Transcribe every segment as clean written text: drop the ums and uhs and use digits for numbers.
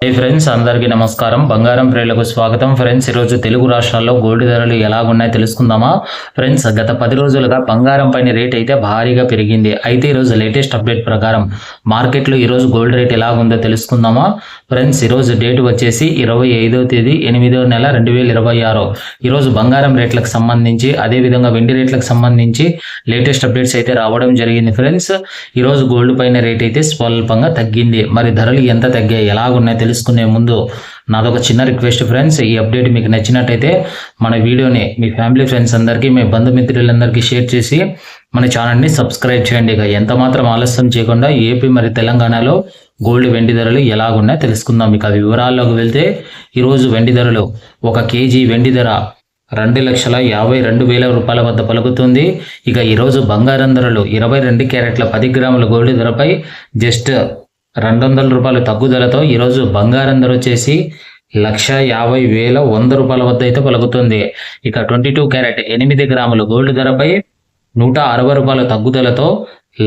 హే friends, అందరికీ నమస్కారం. బంగారం ప్రేక్షకులకు స్వాగతం. ఫ్రెండ్స్, ఈరోజు తెలుగు రాష్ట్రాల్లో గోల్డ్ ధరలు ఎలాగున్నాయో తెలుసుకుందామా? ఫ్రెండ్స్, గత 10 రోజులుగా బంగారం పైన రేట్ అయితే భారీగా పెరిగింది. అయితే ఈరోజు లేటెస్ట్ అప్డేట్ ప్రకారం మార్కెట్లో ఈరోజు గోల్డ్ రేట్ ఎలాగుందో తెలుసుకుందామా? ఫ్రెండ్స్, ఈరోజు డేట్ వచ్చేసి 25వ తేదీ 8వ నెల 2026. ఈరోజు బంగారం రేట్లకు సంబంధించి అదేవిధంగా వెండి రేట్లకు సంబంధించి లేటెస్ట్ అప్డేట్స్ అయితే రావడం జరిగింది. ఫ్రెండ్స్, ఈరోజు గోల్డ్ పైన రేట్ అయితే స్వల్పంగా తగ్గింది. మరి ధరలు ఎంత తగ్గాయి, ఎలాగున్నాయి తెలుసుకునే ముందు నాదొక చిన్న రిక్వెస్ట్ ఫ్రెండ్స్. ఈ అప్డేట్ మీకు నచ్చినట్టయితే మన వీడియోని మీ ఫ్యామిలీ ఫ్రెండ్స్ అందరికీ, మీ బంధుమిత్రులందరికీ షేర్ చేసి మన ఛానల్ని సబ్స్క్రైబ్ చేయండి. ఇక ఎంత మాత్రం ఆలస్యం చేయకుండా ఏపీ మరి తెలంగాణలో గోల్డ్ వెండి ధరలు ఎలాగున్నాయో తెలుసుకుందాం. ఇక వివరాల్లోకి వెళ్తే ఈరోజు వెండి ధరలు 1 కేజీ వెండి ధర 2,52,000 రూపాయల వద్ద పలుకుతుంది. ఇక ఈరోజు బంగారం ధరలు 22 క్యారెట్ల 10 గ్రాముల గోల్డ్ ధరపై జస్ట్ 200 రూపాయలు తగ్గుదలతో ఈరోజు బంగారం ధర వచ్చేసి 1,50,100 రూపాయల వద్ద అయితే పలుకుతుంది. ఇక 22 క్యారెట్ 8 గ్రాముల గోల్డ్ ధరపై 160 రూపాయల తగ్గుదలతో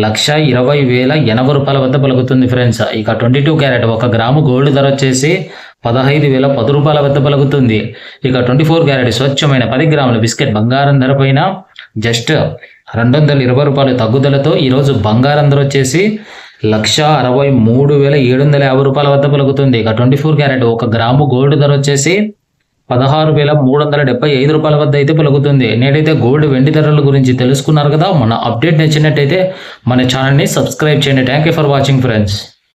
1,20,080 రూపాయల వద్ద పలుకుతుంది ఫ్రెండ్స్. ఇక 22 క్యారెట్ 1 గ్రాము గోల్డ్ ధర వచ్చేసి 15,010 రూపాయల వద్ద పలుకుతుంది. ఇక 24 క్యారెట్ స్వచ్ఛమైన 10 గ్రాముల బిస్కెట్ బంగారం ధర పైన జస్ట్ 220 రూపాయల తగ్గుదలతో ఈరోజు బంగారం ధర వచ్చేసి 1,63,750 రూపాయల వద్ద పలుకుతుంది. ఇక 24 క్యారెట్ 1 గ్రాము గోల్డ్ ధర వచ్చేసి 16,375 రూపాయల వద్ద అయితే పలుకుతుంది. నేనైతే గోల్డ్ వెండి ధరల గురించి తెలుసుకున్నారు కదా. మన అప్డేట్ నచ్చినట్టయితే మన ఛానల్ని సబ్స్క్రైబ్ చేయండి. Thank you for watching friends.